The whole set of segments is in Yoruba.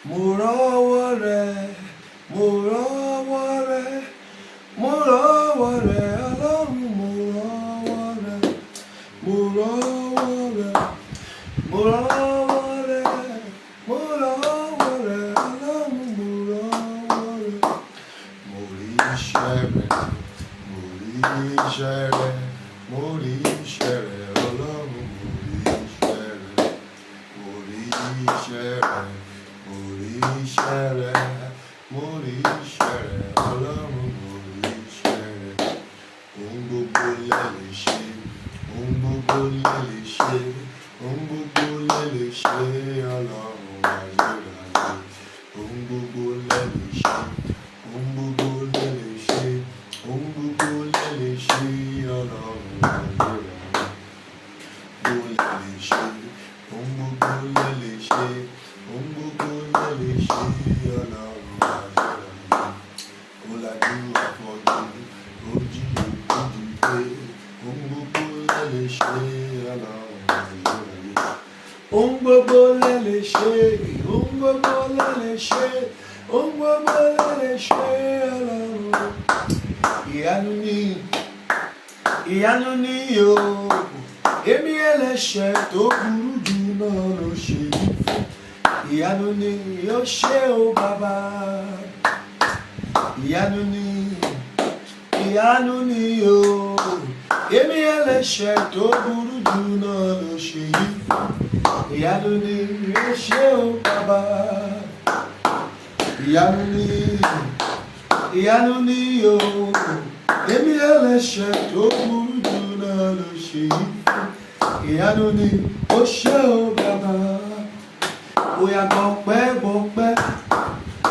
mo rọ́wọ́ rẹ, mo rọ́wọ́ rẹ, mo rọ́wọ́ rẹ, Ọlọ́run mo rọ́wọ́ rẹ, mo rọ́wọ́ rẹ, mo rọ́wọ́ rẹ, mo rọ́wọ́ rẹ, Ọlọ́run mo rọ́wọ́ rẹ. Mo rí iṣẹ́ rẹ, mo rí iṣẹ́ rẹ, mo rí iṣẹ́ rẹ, Ọlọ́run mo rí iṣẹ́ rẹ, mo rí iṣẹ́ rẹ, mo rí iṣẹ́ rẹ, mo rí iṣẹ́ rẹ, Ọlọ́run mo rí iṣẹ́ rẹ. Ohun gbogbo lẹ lè ṣe, ohun gbogbo lẹ lè ṣe, ohun gbogbo lẹ lè ṣe, Ọlọ́run ayérayé. Ohun gbogbo lẹ lè ṣe, ohun gbogbo lẹ lè ṣe, ohun gbogbo lẹ lè ṣe, Ọlọ́run ayérayé. Ohun lẹ lè ṣe, ohun gbogbo lẹ lè ṣe, ohun gbogbo lẹ lè ṣe, Ọlọ́run ayérayé. Ọ̀làjú àfọ̀jú, ojú ojú pé, ohun gbogbo lẹ lè ṣe, Ọlọ́run ayérayé. Ohun gbogbo lẹ lè ṣe, ohun gbogbo lẹ lè ṣe, ohun gbogbo lẹ lè ṣe, Ọlọ́run. Ìyanu ni, ìyanu ni o, èmi ẹlẹ́ṣẹ̀ tó burú jù náà ló ṣe yìí fún. Ìyanu ni ó ṣe o bàbá. Ìyanu ni o, èmi ẹlẹ́ṣẹ̀ tó burú jù náà ló ṣe yìí fún. Ìyanu ni ó ṣe o bàbá. Ìyanu ni o, èmi ẹlẹ́ṣẹ̀ tó burú jù náà ló ṣe yìí fún. Ìyanu ni ó ṣe o bàbá. Oya gbọpẹ́ gbọpẹ́,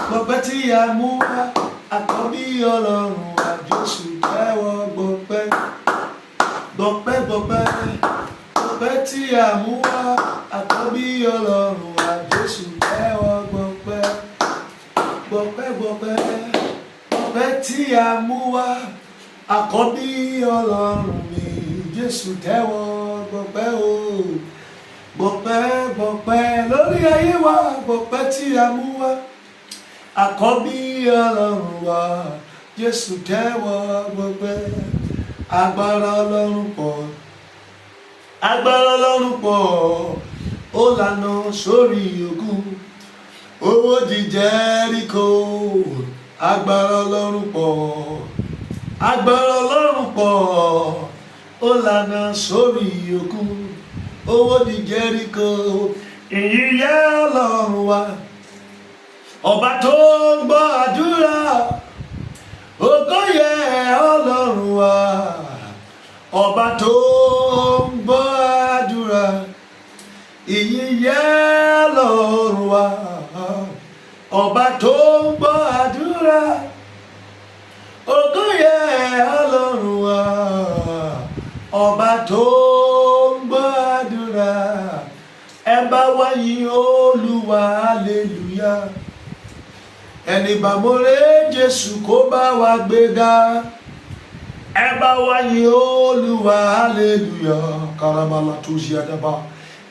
gbọpẹ́ tí a mú wá, àkọ́bí Ọlọ́run wa Jésù tẹ́wọ́ gbọpẹ́. Gbọpẹ́ gbọpẹ́, gbọpẹ́ tí a mú wá, àkọ́bí Ọlọ́run wa Jésù tẹ́wọ́ gbọpẹ́. Gbọpẹ́ gbọpẹ́, gbọpẹ́ tí a mú wá, àkọ́bí Ọlọ́run mi Jésù tẹ́wọ́ gbọpẹ́ o. Gbọpẹ́ gbọpẹ́ lórí ayé wa, gbọpẹ́ tí a mú wá, àkọ́bí Ọlọ́run wa Jésù tẹ́wọ́ gbọpẹ́. Agbára Ọlọ́run pọ̀, agbára Ọlọ́run pọ̀, ó lànà sórí òkun, owó di Jẹ́ríkò. Agbára Ọlọ́run pọ̀, agbára Ọlọ́run pọ̀, ó lànà sórí òkun, owó di Jẹ́ríkò. Èyí yẹ Ọlọ́run wa, ọba tó ń gbọ́ àdúrà. Ògo yẹ Ọlọ́run wa, ọba tó ń gbọ́ àdúrà. Èyí yẹ Ọlọ́run wa, ọba tó ń gbọ́ àdúrà. Ògo yẹ Ọlọ́run wa, ọba tó ń gbọ́ àdúrà. Ẹ bá wa yìn Olúwa, hallelujah. Ẹni bá mọ̀rẹ́ Jésù kó bá wa gbéga. Ẹ bá wa yìn Olúwa, hallelujah. Karabala tó ṣe àdàbà.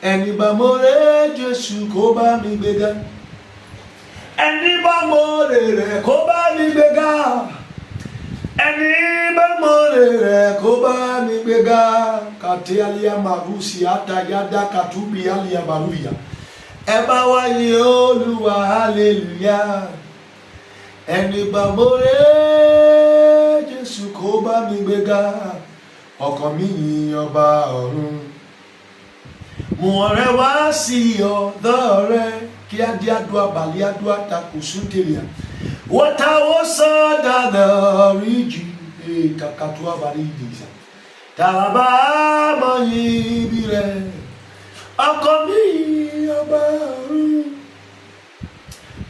Ẹni bá mọ̀rẹ́ Jésù kó bá mi gbéga. Ẹni bá mọ̀rẹ́ rẹ̀ kó bá mi gbéga. Ẹni bá mọ̀rẹ́ rẹ̀ kó bá mi gbéga. Kàtí alíyá màrúsì àtàyádá kàtúbí alíyá màrúyà. Ẹ bá wa yìn Olúwa, hallelujah. Ẹni bá mọ̀rẹ́ Jésù kó bá mi gbéga. Ọkàn mi yìn ọba ọ̀run. Mú ọrẹ wá sí ọ̀dọ̀ rẹ, kí á di àdúrà bàlẹ́ àdúrà takò súndìrìà. Wọ́n ta wọ́n sọ dáadáa rí jù kàkàtú àbárí ìdìsá. Tàbá mọ̀ yìn bí rẹ̀, ọkàn mi yìn ọba ọ̀run.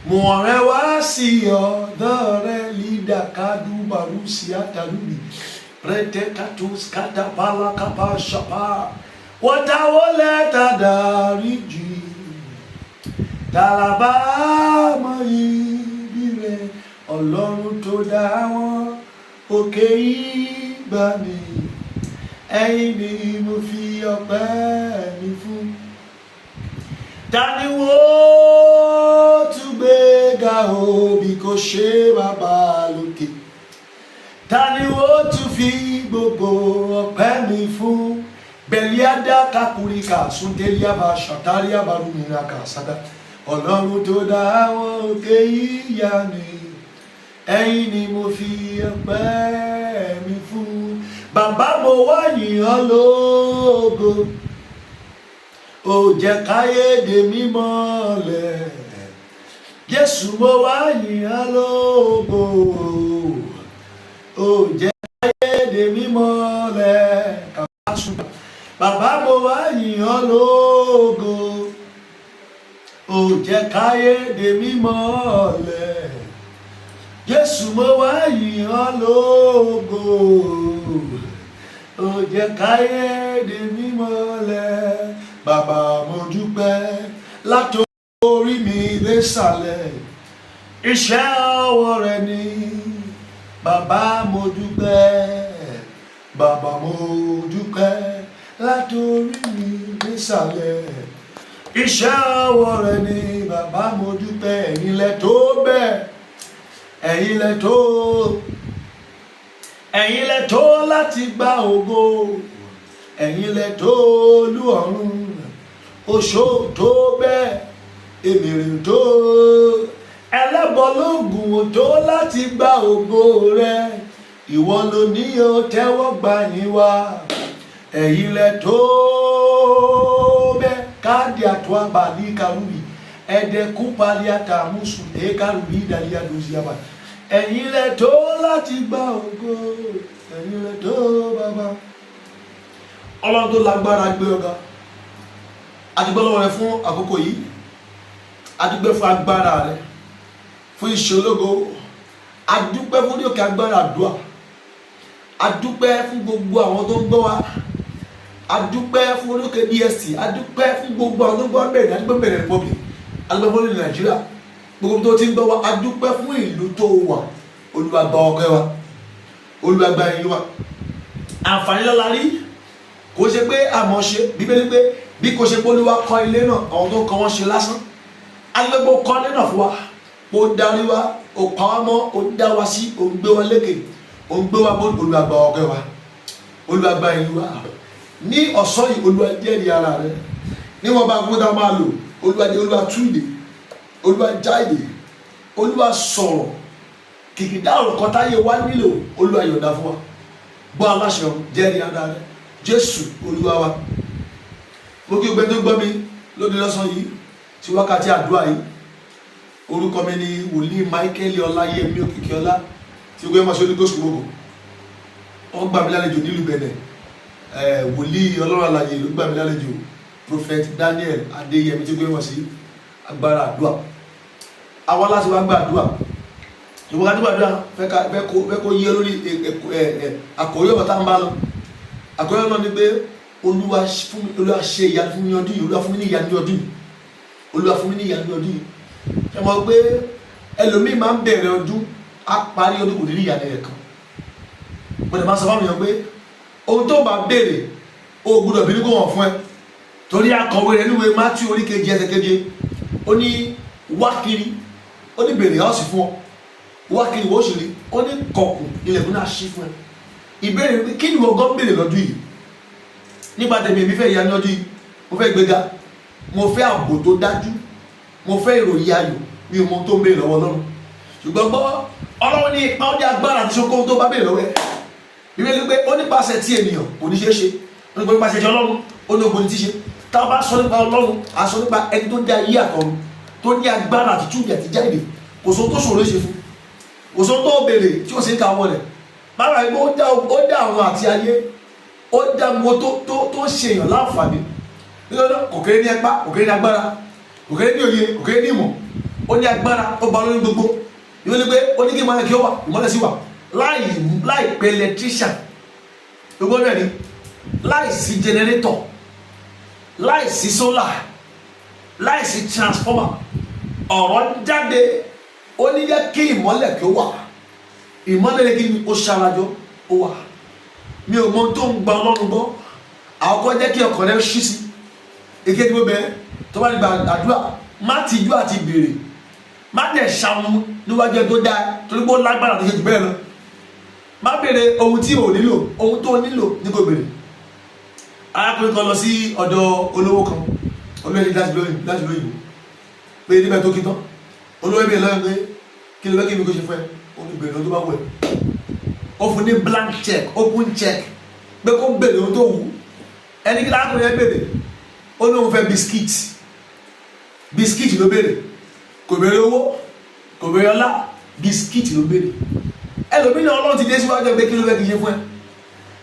Mú ọrẹ wá sí ọ̀dọ̀ rẹ, lídà kádù bàrúsì àtàlùmí. Rete katus kata pala kapa shapa. Wata wole tadariji. Tàlàbà mọ̀ ibi rẹ̀, Ọlọ́run tó dá wọn òkè ìgbàanì. Ẹ̀yin ni mo fi ọpẹ́ mi fún. Ta ni wọ́n tún gbé o bí kò ṣe bàbá lókè. Ta ni ó tún fi gbogbo ọpẹ́ mi fún? Bẹ̀líádá kakùríkà súndéliábà ṣàtáríàbà rúmìnàkà sádà. Ọlọ́run tó dá àwọn òkè ìyanu, ẹ̀yin ni mo fi ọpẹ́ mi fún. Bàbá mo wá yìn ọ́ lógo, ó jẹ́ káyédè mi mọ́lẹ̀. Jésù mo wá yìn ọ́ lógo, ó jẹ́ káyédè mi mọ́lẹ̀. Bàbá mo wá yìn ọ́ lógo, ó jẹ́ káyédè mi mọ́lẹ̀. Jésù mo wá yìn ọ́ lógo, ó jẹ́ káyédè mi mọ́lẹ̀. Bàbá mo dúpẹ́ látorí mi désàlẹ̀, iṣẹ́ ọwọ́ rẹ ni. Bàbá mo dúpẹ́, bàbá mo dúpẹ́ látorí mi désàlẹ̀, iṣẹ́ ọwọ́ rẹ ni. Bàbá mo dúpẹ́, ẹ̀yin lẹ tó bẹ́ẹ̀, ẹ̀yin lẹ tó láti gba ògo, ẹ̀yin lẹ tó olú ọ̀run. Oṣó tó bẹ́ẹ̀, èmèrè tó, ẹlẹ́bọ lóògùn tó láti gba ògo rẹ. Ìwọ ló ní o tẹ́wọ́ gbà yín wá, ẹ̀yin lẹ tó bẹ́ẹ̀. Káàdì àtọ́ àbàlí karùbí ẹ̀ẹ́dẹ́kú paliata musu ẹ̀ẹ́karùbí ìdàlíyà dòzíàbà. Ẹ̀yin lẹ tó láti gba ògo, ẹ̀yin lẹ tó bàbá. Ọlọ́run tó lágbára gbé ọ̀gá, adúpẹ́ lọ́wọ́ rẹ fún àkókò yìí, adúpẹ́ fún agbára rẹ, fún ìṣológo, adúpẹ́ fún ní òkè agbára àdúrà, adúpẹ́ fún gbogbo àwọn tó ń gbọ́ wa, adúpẹ́ fún orí òkè DST, adúpẹ́ fún gbogbo àwọn tó ń gbọ́ bẹ̀rẹ̀, adúpẹ́ bẹ̀rẹ̀ republic, adúpẹ́ fún ilẹ̀ Nàìjíríà, gbogbo tó ti ń gbọ́ wa, adúpẹ́ fún ìlú tó wà. Olúwa gba ọpẹ́ wa, Olúwa gba ìyìn wa. Àǹfààní lọ́la rí, kò ṣe pé àmọ́ ṣe Bíbélì pé bí kò ṣe pé Olúwa kọ́ ilé náà, àwọn tó ń kọ́ wọn ṣe lásán. Alẹ́gbẹ́ kọ́ ilé náà fún wa, ó darí wa, ó pa wá mọ́, ó dá wa sí, ó ń gbé wa lékè, ó ń gbé wa bó. Olúwa gba ọpẹ́ wa, Olúwa gba ìyìn wa. Ní ọ̀sán yìí Olúwa jẹ́rìí ara rẹ̀, níwọ̀n bá gbọ́dọ̀ máa lò. Olúwa tú ìdè, Olúwa já ìdè, Olúwa sọ̀rọ̀ kìkìdá ọ̀rọ̀ kan táyé wa nílò. Olúwa yọ̀ǹda fún wa, gbọ́ aláṣẹ jẹ́rìí ara rẹ̀. Jésù Olúwa wa. Mo kí gbogbo ẹni tó gbọ́ mi lónìí lọ́sàn yìí tí wákàtí àdúrà yìí. Orúkọ mi ni wòlíì Michael Ọláyẹmí Òkìkíọlá tí gbé mọ́ sí holygost koboko. Wọ́n gbà mí lálejò nílùú Bẹ̀nẹ̀. Wòlíì Ọlọ́run alààyè ló gbà mí lálejò, Prophet Daniel Adéyẹmí tí gbé mọ́ sí agbára àdúrà. Àwa láti wá gba àdúrà. Ìwọ́n ká tó gbàdúrà fẹ́ kó yẹ lórí àkòrí ọ̀rọ̀ tá ń bá lọ. Àkòrí náà ni pé Olúwa ṣe ìyanu fún mi ọdún yìí, Olúwa fún mi ní ìyanu ní ọdún yìí, Olúwa fún mi ní ìyanu ní ọdún yìí. Ẹ mọ̀ pé ẹlòmíì máa ń bẹ̀rẹ̀ ọdún, á parí ọdún kò ní ní ìyanu rẹ̀ kan. Mo lè máa sọ fáwọn èèyàn pé ohun tó bá béèrè o gbọ́dọ̀ bí ní kó wọ́n fún ẹ, torí akọ̀wé rẹ̀ níwèé Mátíù orí keje ẹsẹ̀ keje, ó ní wá kiri, ó ní béèrè á sì fún ọ, wá kiri wọ́n sì rí, ó ní kọ̀kùn ilẹ̀kùn náà ṣí fún ẹ. Ìbéèrè pé kí ni wọ́n gan béèrè lọ́dún yìí? Nípa tèmi èmi fẹ́ ìyanu ọdún yìí, mo fẹ́ gbéga, mo fẹ́ ààbò tó dájú, mo fẹ́ ìròyìn ayọ̀, mi ò mọ tó ń béèrè lọ́wọ́ Ọlọ́run. Ṣùgbọ́n gbọ́ Ọlọ́run ní ipa ó ní agbára àti ṣokó tó bá béèrè lọ́wọ́ ẹ̀. Bíbélì pé ó nípasẹ̀ tí ènìyàn kò ní ṣeé ṣe, ó ní nípasẹ̀ tí Ọlọ́run ó ní ògbóni tí ṣe. Tá a bá sọ nípa Ọlọ́run, a sọ nípa ẹni tó dá ayé àtọ̀run, tó ní agbára àti túbí àti jáde, kò sóhun tó ṣòro ṣe fún, kò sóhun tó béèrè tí ó sì ń ka ọwọ́ rẹ̀. Bára ẹgbẹ́ ó dá àwọn àti ayé, ó dá mo tó ṣe èèyàn láǹfààní. Nítorí kò kéré ní ẹgbá, kò kéré ní agbára, kò kéré ní òye, kò kéré ní ìmọ̀, ó ní agbára, ó ba lórí gbogbo. Ìwé pé ó ní kí ìmọ̀lẹ̀ kí ó wà, ìmọ̀lẹ̀ sí wà, láì pe electrician, gbogbo rẹ̀ ni, láì sí generator, láì sí solar, láì sí transformer, ọ̀rọ̀ jáde, ó ní jẹ́ kí ìmọ̀lẹ̀ kí ó wà, ìmọ̀lẹ̀ kí ó ṣarajọ ó wà. Mi ò mọ tó ń gba Ọlọ́run gbọ́, àkọ́kọ́ jẹ́ kí ọkàn rẹ ṣí sí. Èké tí mo bẹ̀rẹ̀ tó bá ní gba àdúrà, má tìjú àti béèrè, má dẹ̀ ṣàwọn níwájú ẹ tó dáa torí pé ó lágbára àti ṣe jù bẹ́ẹ̀ lọ. Má béèrè ohun tí ò nílò, ohun tó nílò ní kò béèrè. Arákùnrin kan lọ sí ọ̀dọ̀ olówó kan, olówó ẹni láti lóyìnbó pé níbẹ̀ tó kí tán olówó ẹbí ẹ lọ́yìn pé kí ló fẹ́ kí mi kó ṣe fún ẹ, ó ní béèrè ohun tó bá wù ẹ́. Ó fún ní blank check, open check pé kó béèrè ohun tó wù. Ẹni kí lákùnrin ẹ béèrè, ó ní òun fẹ́ bisikíìtì ló béèrè, kò béèrè owó, kò béèrè ọlá, bisikíìtì ló béèrè. Ẹlòmíràn Ọlọ́run ti dé síwájú ẹ pé kí ló fẹ́ kí ṣe fún ẹ,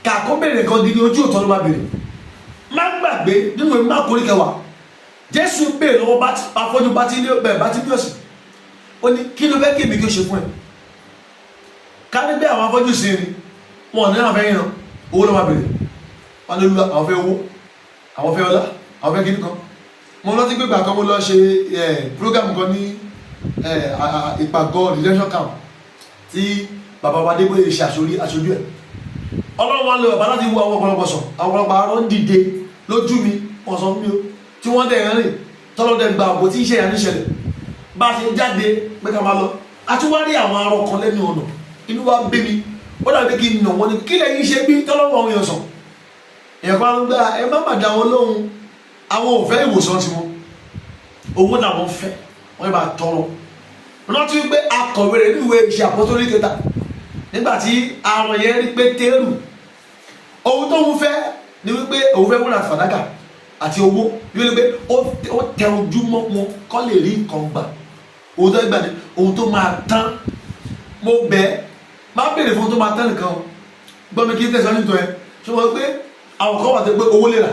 kàkó béèrè kan gidi ojú òtọ́ ló máa béèrè. Má gbàgbé nínú ìwé Máàkù orí kẹwàá, Jésù béèrè lọ́wọ́ afọ́jú Bátímíọ̀sì, ó ní kí ló fẹ́ kí èmi kí ó ṣe fún ẹ. Ká ní bẹ́ẹ̀ àwọn afọ́jú sí ni wọn ní àwọn fẹ́ yìnbọn, owó ló máa béèrè. Wọn ní Olúwa àwọn fẹ́ owó, àwọn fẹ́ ọlá, àwọn fẹ́ kíní kan. Mo rántí pé ìgbà kan mo lọ ṣe program kan ní ìpàgọ́ redemption camp tí bàbá wa Adébóyè ṣe aṣojú ẹ̀. Ọlọ́run wa lè bàbá láti wo àwọn ọ̀pọ̀lọpọ̀ sàn, àwọn ọ̀pọ̀lọpọ̀ arọ́ ń dìde lójú mi, wọ́n sọ fún mi o, tí wọ́n dẹ̀ rìn tọ́lọ́dẹ̀ gba àbò tí iṣẹ́ ìyanu ṣẹlẹ̀. Bá a ṣe jáde pé ká máa lọ, a tún wá rí àwọn arọ kan lẹ́nu ọ̀nà, inú wa bí mi, ó dàbí kí n nà wọ́n ní kí lẹ́yìn ṣe bí tọ́lọ́wọ́ àwọn èèyàn sàn. Èèyàn kan gbá ẹ má má dá wọn lóhùn, àwọn ò fẹ́ ìwòsàn tiwọn, owó làwọn fẹ́, wọ́n yẹ máa tọrọ. Rántí wípé akọ̀wé rẹ̀ ní ìwé Ìṣe Àpọ́stélì kẹta, nígbà tí àwọn yẹn rí Pétérù, ohun tó ń fẹ́ ni wípé òun fẹ́ múra fàdákà àti owó, wípé ó tẹ ojú mọ́ wọn kọ́ lè rí nǹkan gbà. Ohun tó gbà ní ohun tó máa tán. Mo bẹ̀ má béèrè fún ohun tó máa tán nìkan o, gbọ́n mi kí n tẹ̀sán nítorí ẹ, ṣé wọ́n pé àwọn kan wà tó pé owó lè rà,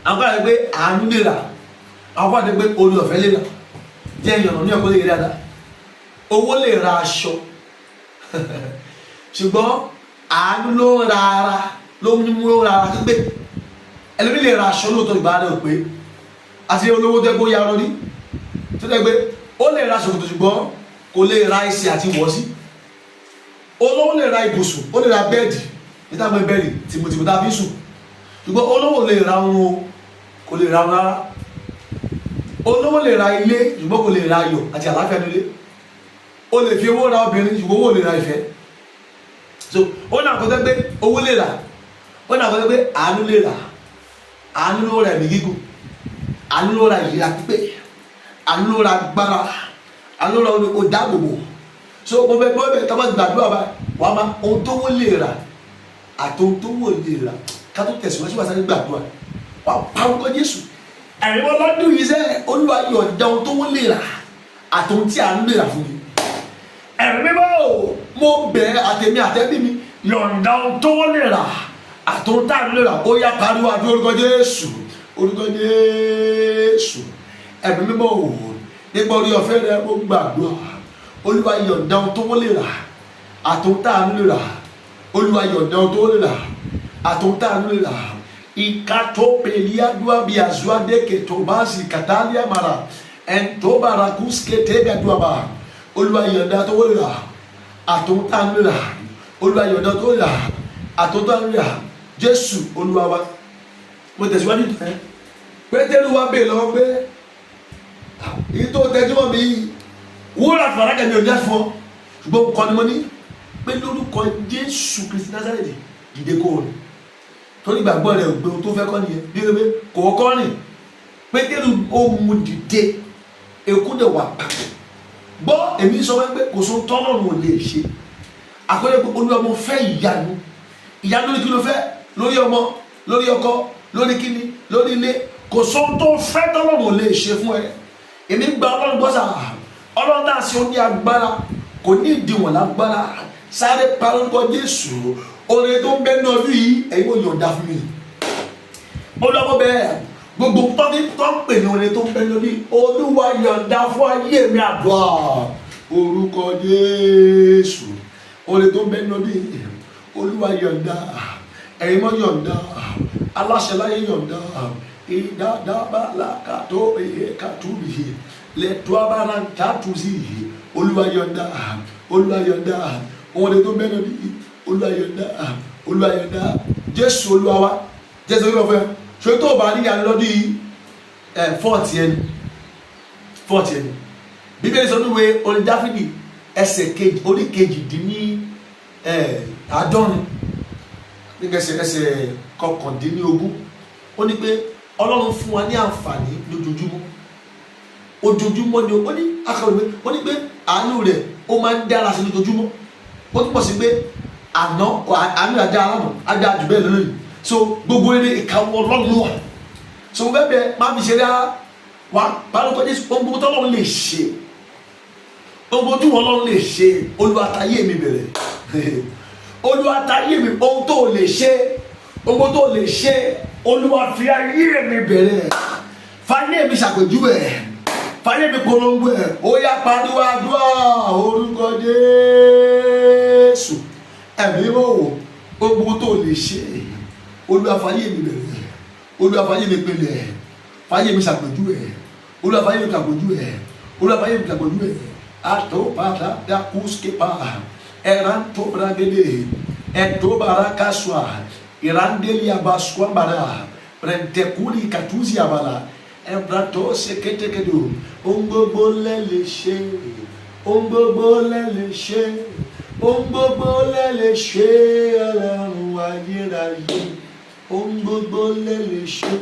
àwọn kan wà tó pé àánú lè rà, àwọn kan wà tó pé orí ọ̀fẹ́ lè rà. Jẹ́ ìyànnà ní ọ̀pọ̀ lè rí dáadáa. Owó lè ra aṣọ ṣùgbọ́n àánú ló ń ra ara, ló ń mú ra ara pípé. Ẹlòmí lè ra aṣọ lóòótọ́ ìgbà rẹ̀ pé àti olówó tó gbó yarọ ní tó dẹ́ pé ó lè ra ṣòkòtò ṣùgbọ́n kò lè ra ẹsẹ̀ àti wọ́sí. Olówó lè ra ibùsùn, ó lè ra bẹ́ẹ̀dì níta mọ́ bẹ́ẹ̀dì tìmùtìmù tá a fi sùn, ṣùgbọ́n olówó lè ra ohun, kò lè ra ohun rárá. Olówó lè ra ilé ṣùgbọ́n kò lè ra ayọ̀ àti àlàáfíà nílé. O lè fi owó ra obìnrin ṣùgbọ́n owó lè ra ìfẹ́. So ó náà kọ́ pé owó lè rà, ó náà kọ́ pé àánú lè rà. Àánú ló ra ẹ̀mí gígùn, àánú ló ra ìlera pípé, àánú ló ra agbára, àánú ló ra ìdáàbòbò. So mo fẹ́ tá a bá gbàdúrà bá wàá máa ohun tó wó lè rà àti ohun tó wó lè rà ká tó tẹ̀síwájú wá sáré gbàdúrà wàá pàrọ̀ Jésù. Ẹ̀rí wọn lọ́dún yìí sẹ́ Olúwa yọ̀ǹda ohun tó wó lè rà àti ohun tí àánú lè rà fún mi. Ẹ̀rí mímọ́ mo bẹ̀ àtẹ̀mí àtẹ̀bí mi yọ̀ǹda ohun tó wó lè rà àti ohun tí àánú lè rà. Ó yá pariwo àdúrà orúkọ Jésù, orúkọ Jésù. Ẹ̀rí mímọ́ o nígbà orí ọ̀fẹ́ rẹ mo gbàdúrà. Olúwa yọ̀ǹda ohun tó wó lè rà àti ohun tí àánú lè rà. Olúwa yọ̀ǹda ohun tó wó lè rà àti ohun tí àánú lè rà. Ikato pelia dua biazua deke tobazi katalia mara entoba rakuske tega duaba. Olúwa yọ̀ǹda tó wó lè rà àti ohun tí àánú lè rà. Olúwa yọ̀ǹda tó wó lè rà àti ohun tí àánú lè rà. Jésù Olúwa wa. Mo tẹ̀síwájú tẹ́ Pétérù wá bèèrè lọ́wọ́ pé ìtò tẹ́júmọ́ mi wúrà fàdákà mi ò ní àfọ́ ṣùgbọ́n kọ́ni mo ní pé lórúkọ Jésù Kristi Násárẹ́tì dìde kó o rìn. Torí gbàgbọ́ rẹ̀ ògbé ohun tó fẹ́ kọ́ nìyẹn bí wípé kò kọ́ rìn. Pétérù ó mú dìde èkú dẹ̀ wà pàtó. Gbọ́ èmi sọ wípé kò sóhun tọ́lọ́run ò lè ṣe. Àkọ́lé pé Olúwa mo fẹ́ ìyanu. Ìyanu ní kí ló fẹ́? Lórí ọmọ, lórí ọkọ, lórí kíni, lórí ilé. Kò sóhun tó fẹ́ tọ́lọ́run ò lè ṣe fún ẹ. Èmi gba Ọlọ́run gbọ́ sáà. Ọlọ́run náà sí ó ní agbára, kò ní ìdíwọ̀n lágbára. Sáré parọ́kọ Jésù. Oore tó ń bẹ ní ọdún yìí ẹ̀yin ò yọ̀ǹda fún mi. Olúwa bẹ́ẹ̀ gbogbo tọ́kí tó ń pè ní oore tó ń bẹ ní ọdún yìí Olúwa yọ̀ǹda fún ayé mi àdúrà. Orúkọ Jésù. Oore tó ń bẹ ní ọdún yìí Olúwa yọ̀ǹda, ẹ̀yin mọ́ yọ̀ǹda, aláṣẹ láyé yọ̀ǹda. Ìdádàbàlàkàtó èkàtúbì lẹ́tọ́bàrà kàtúzì. Olúwa yọ̀ǹda, Olúwa yọ̀ǹda, oore tó ń bẹ ní ọdún yìí Olúwa yọ̀ǹda, Olúwa yọ̀ǹda. Jésù Olúwa wa. Jésù Olúwa fẹ́ ṣe tó bá níyà lọ́dún yìí fọ́ọ̀tì ẹni Bíbélì sọ níwèé orin Dáfídì ẹsẹ̀ kejì orí kejìdínní àádọ́rin nígbà ẹsẹ̀ kọkàndínlógún ó ní pé Ọlọ́run fún wa ní àǹfààní ojoojúmọ́ ni ó ní akọ̀wé ó ní pé àánú rẹ̀ ó máa ń dára sí lójoojúmọ́ ó túbọ̀ sí pé àánú àdá aláàmọ̀ àdá jù bẹ́ẹ̀ lónìí so gbogbo eré ìkàwọ́ Ọlọ́run ló wà so bẹ́ẹ̀ máa fi ṣeré wa balùwẹ̀ Jésù gbogbo tó Ọlọ́run lè ṣe gbogbo tí Ọlọ́run lè ṣe Olúwa táyé mi bẹ̀rẹ̀ Olúwa táyé mi ohun tó lè ṣe gbogbo tó lè ṣe Olúwa fi ayé mi bẹ̀rẹ̀ fáyé mi ṣàpèjúwe fáyé mi polongo ẹ̀ ó yá pariwo àdúrà orúkọ Jésù ẹ̀mí mọ̀ wò gbogbo tó lè ṣe Olúwa fáyé mi bẹ̀rẹ̀ Olúwa fáyé mi pinlẹ̀ fáyé mi ṣàpèjúwe Olúwa fáyé mi ṣàpèjúwe Olúwa fáyé mi ṣàpèjúwe àtọ́padà dákúsképà ẹ̀rántó bragede ẹ̀tọ́ barakasua ìrandéli abasuambara pẹ̀ntẹ́kùrì kàtúzì abala ẹ̀bratọ́ seketekedo ohun gbogbo lẹ lè ṣe ohun gbogbo lẹ lè ṣe ohun gbogbo lẹ lè ṣe Ọlọ́run ayérayé ohun gbogbo lẹ lè ṣe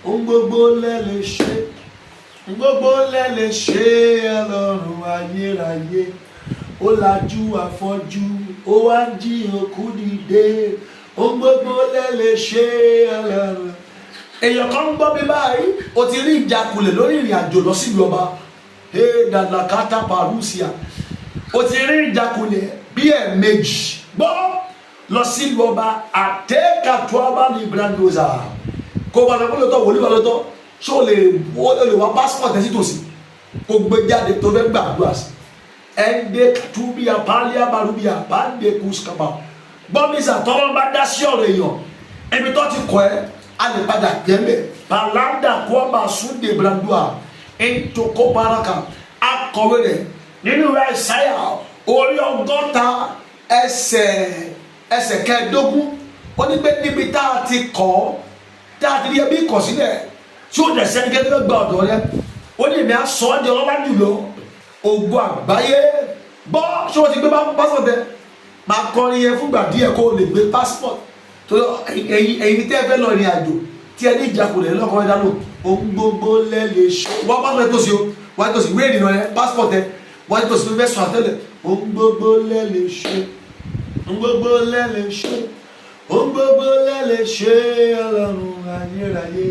ohun gbogbo lẹ lè ṣe ohun gbogbo lẹ lè ṣe Ọlọ́run ayérayé ó lajú afọ́jú ó wá jí òkú dìde ohun gbogbo lẹ lè ṣe Ọlọ́run. Èèyàn kan ń gbọ́ bí báyìí o ti rí ìjákulẹ̀ lórí ìrìn àjò lọ sílùú ọba dàdàkátà parúsíà o ti rí ìjákulẹ̀ bí ẹ̀ẹ̀mejì gbọ́ lọ sílùú ọba àtẹ́kàtúwábà ní brandoza kó wà lọ́pọ̀ lọ́tọ̀ wòlíì wà lọ́tọ̀ ṣé o lè wá pásítọ̀tì sí tòsí kó gbé jáde tó fẹ́ gbàdúrà sí ẹ̀ǹdẹ̀ kàtúbíà pálíà barúbíà báńdẹ̀ kùsùkàpà gbọ́mísà tọ́lọ́ bá dá sí ọ̀rọ̀ èèyàn ẹbí tó ti kọ́ ẹ́ alipada gẹmẹ palanda kwamba sunde brandua entoko baraka akọ̀wé rẹ̀ nínú Àìsáyà orí 60 ẹsẹ̀ kẹẹ̀dógún ó ní pé níbi tá a ti kọ́ tá a ti rí ẹbí kọ̀ sílẹ̀ tí ó dẹ̀ sẹ́ni kẹ́kẹ́ gba ọ̀dọ̀ rẹ̀ ó ní ìmọ̀ asọ́ ọ́ di ọlọ́lá jùlọ ògo àgbáyé gbọ́ ṣé wọ́n ti gbé passport ẹ̀ máa kọrin yẹn fúngbà díẹ̀ kó o lè gbé passport tó ẹ̀yin tẹ́ fẹ́ lọ ìrìn àjò tí ẹ ní ìjákulẹ̀ lọ́kọ̀ ẹ̀dá lò ohun gbogbo lẹ lè ṣe wọ́n passport tó sí o wọ́n tó sí ìwé ìrìnnà rẹ passport ẹ wọ́n tó sí fẹ́ sọ àtẹ́lẹ̀ ohun gbogbo lẹ lè ṣe ohun gbogbo lẹ lè ṣe ohun gbogbo lẹ lè ṣe Ọlọ́run ayérayé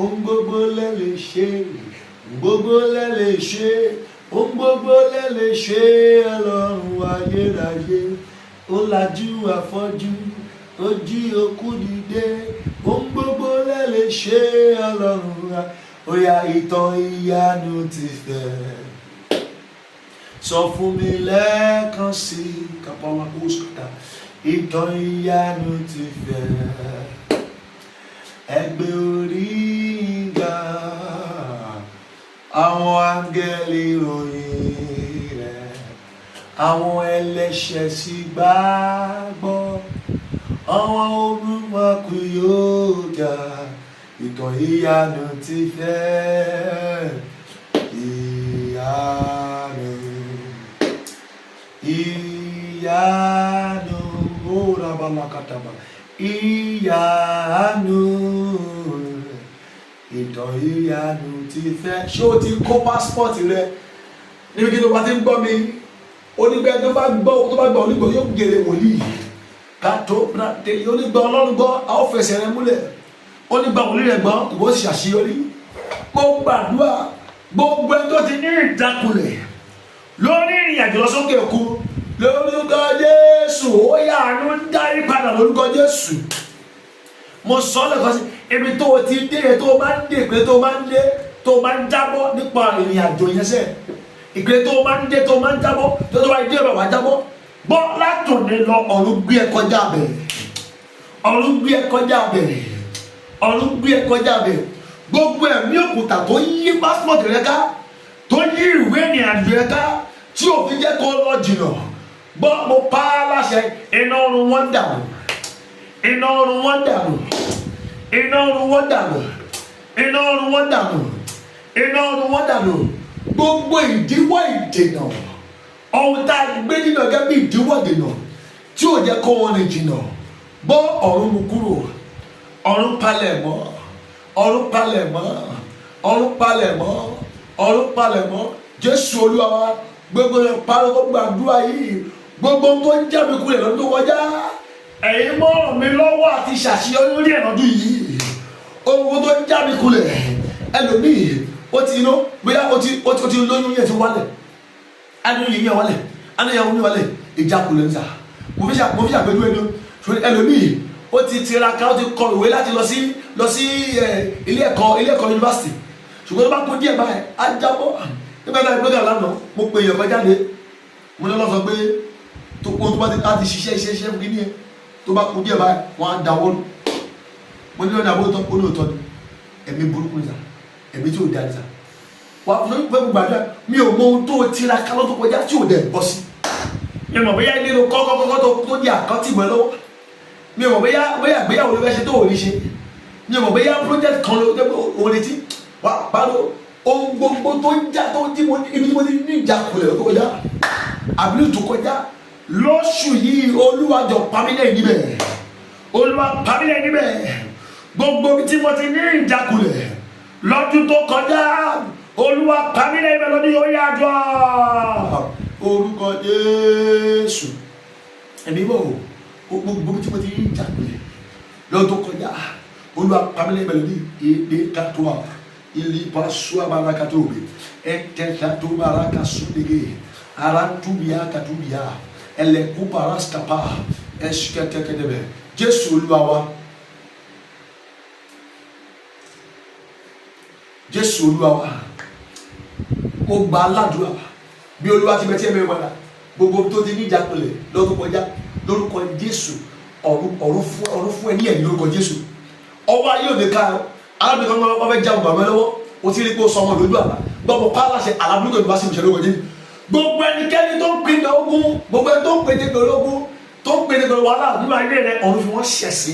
ohun gbogbo lẹ lè ṣe ohun gbogbo lẹ lè ṣe ohun gbogbo lẹ lè ṣe Ọlọ́run ayérayé ó lajú afọ́jú ó jí òkú dìde ohun gbogbo lẹ lè ṣe Ọlọ́run ó yá ìtàn ìyanu ti fẹ́ sọ fún mi lẹ́ẹ̀kan sí kapalakoskata ìtàn ìyanu ti fẹ́ ẹgbẹ́ orí ga àwọn áńgẹ́lì ròyìn rẹ̀ àwọn ẹlẹ́ṣẹ̀ sì gbàgbọ́ àwọn olùmọ̀kù yóò ga ìtàn ìyanu ti fẹ́ ìyanu ìyanu óra balakataba ìyanu ìtàn ìyanu ti fẹ́. Ṣé o ti kó pásítọ̀tì rẹ níbi kí ló bá ti ń gbọ́ mi onígbẹ́ tó bá gbọ́ onígbọ̀ yóò gèrè wòlíì kátó brate onígbà Ọlọ́run gbọ́ àwọn fẹsẹ̀ rẹ múlẹ̀ onígbà wòlíì rẹ gbọ́ ìwọ sì ṣàṣeyọrí. Mo gbàdúrà gbogbo ẹni tó ti ní ìdákulẹ̀ lórí ìrìn àjò lọ sókè òkun lórúkọ Jésù ó yá àánú dárí padà lórúkọ Jésù. Mo sọ lẹ́kọ̀ọ́ sí ibi tó o ti dé tó o máa ń dé ìpè tó o máa ń dé tó o máa ń jábọ́ nípa ìrìn àjò yẹn sẹ́ ìpè tó o máa ń dé tó o máa ń jábọ́ tó o máa ń dé ọ̀rọ̀ wá jábọ́ bọ́ látòní lọ ọ̀run gbé ẹ kọjá bẹ̀ ọ̀run gbé ẹ kọjá bẹ̀ ọ̀run gbé ẹ kọjá bẹ̀ gbogbo ẹ̀mí òkúta tó yí pásítọ̀tì rẹ ká tó yí ìwé ìrìn àjò rẹ ká tí òfin jẹ́ kó lọ jìnnà gbọ́ mo pa á láṣẹ iná ọ̀run wọn dànù iná ọ̀run wọn dànù iná ọ̀run wọn dànù iná ọ̀run wọn dànù iná ọ̀run wọn dànù gbogbo ìdíwọ́ ìdènà ohun tá a gbé nínú gẹ́gẹ́ bí ìdíwọ́ ìdènà tí ò jẹ́ kó wọn rìn jìnnà gbọ́ ọ̀run mú kúrò, ọ̀run palẹ̀ mọ́, ọ̀run palẹ̀ mọ́, ọ̀run palẹ̀ mọ́, ọ̀run palẹ̀ mọ́. Jésù Olúwa wa, gbogbo ìparí tó gbàdúrà yìí, gbogbo tó ń jáde kulẹ̀ lọ́dún tó kọjá, ẹ̀yin mọ́ ràn mí lọ́wọ́ àti ṣàṣeyọrí lórí ẹ̀nàdún yìí. Ohun tó ń jáde kulẹ̀, ẹlòmíì ó ti iná bóyá ó ti lóyún yẹn ti wálẹ̀, ẹnu yìí yẹn wálẹ̀, ẹnu yẹn wọ́n wálẹ̀, ìjákulẹ̀ ń sà. Mo fi ṣàpèjú ẹni ẹlòmíì ó ti tiraka, ó ti kọ ìwé láti lọ sí ilé ẹ̀kọ́ yunifásitì, ṣùgbọ́n tó bá kú díẹ̀ báyìí á jábọ́. Nígbà tí a gbé gàlá náà mo pe èèyàn kan jáde, mo ní lọ sọ pé tó bá ti ṣiṣẹ́ fún kíní yẹn tó bá kú díẹ̀ báyìí wọ́n á dáwọ́ lù. Mo ní lọ́dọ̀ àbótọ́ ó ní òótọ́ ni ẹ̀mí burúkú ni sà, ẹ̀mí tí ò dá ni sà. Wà á fún mi gbàdúrà, mi ò mọ ohun tó tiraka lọ́tọ̀ kọjá tí ò dẹ̀ bọ́ sí. Mi ò mọ̀ bóyá ilé ló kọ́kọ́ tó di àkántì mọ́ ẹ lọ́wọ́. Mi ò mọ̀ bóyá ìgbéyàwó ló fẹ́ ṣe tó ò ní ṣe. Mi ò mọ̀ bóyá project kan ló ò retí. Wà á pariwo ohun gbogbo tó ń jà tó ń tí mo ibi tí mo ti ní ìjákulẹ̀ ló kọjá àbílẹ̀ tó kọjá lóṣù yìí. Olúwa jọ pamílẹ̀ níbẹ̀, Olúwa pamílẹ̀ níbẹ̀. Gbogbo ibi tí mo ti ní ìjákulẹ̀ lọ́dún tó kọjá, Olúwa pamílẹ̀ níbẹ̀ lọ́dún yóò yá jọ. Orúkọ Jésù. Ẹ̀mí bò gbogbo ibi tí mo ti ní ìjákulẹ̀ lọ́dún tó kọjá, Olúwa pamílẹ̀ níbẹ̀ lọ́dún èdè kàtó ili pasua barakatobe etetato baraka sudege arantubia katubia eleku paraskapa esketekedebe. Jésù Olúwa wa, Jésù Olúwa wa, mo gba aládùúrà bí Olúwa ti bẹ tí ẹ mẹ́rin padà gbogbo tó ti ní ìjákulẹ̀ lọ́dún kọjá lórúkọ Jésù ọ̀run fún ẹ ní ẹ̀yìn lórúkọ Jésù. Ọwọ́ ayé òde ká alábìkan máa wọ́n fẹ́ já ọgbà mọ́ lọ́wọ́, o ti rí pé o sọ ọmọ lójú àlá gbọ́mọ pálásẹ alábìkan ìbá sí ìṣẹ̀lẹ̀ ògòjì. Gbogbo ẹnikẹ́ni tó ń pè ní ogun, gbogbo ẹni tó ń pè ní ogun, tó ń pè ní wàhálà nínú ayé rẹ, ọ̀run fi wọ́n ṣẹ̀ sí.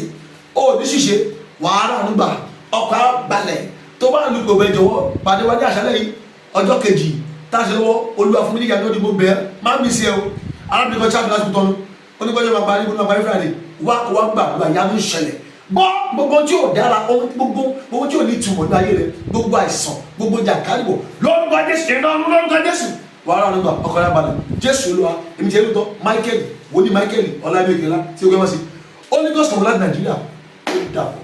O ní ṣìṣe wàhálà nígbà ọkọ̀ balẹ̀ tó bá lu gbogbo ẹjọ́wọ́ pàdé wájú àṣálẹ̀ yìí ọjọ́ kejì táṣẹ lọ́wọ́. Olúwa fún mi nígbà tó dìbò bẹ́ẹ̀ má mi sí ẹ o. Alábìkan ṣáà fi lásìkò tọ́nu oníkọ́jọ́ máa parí gbogbo àparí Friday wá kó wá gbà lọ àyà ló ń ṣẹlẹ̀. Gbogbo tí ò dára, gbogbo tí ò ní ìtumọ̀ ní ayé rẹ, gbogbo àìsàn, gbogbo jàǹkárìbò lórúkọ Jésù iná lórúkọ Jésù wàhálà nígbà ọkọ̀ náà balẹ̀. Jésù Olúwa, èmi jẹ́ lóòótọ́ Michael wòlíì Michael ọlámẹ́kẹ́lá tí ó gbé wọ́n sí holygost ọ̀hún láti Nàìjíríà ó dàbọ̀.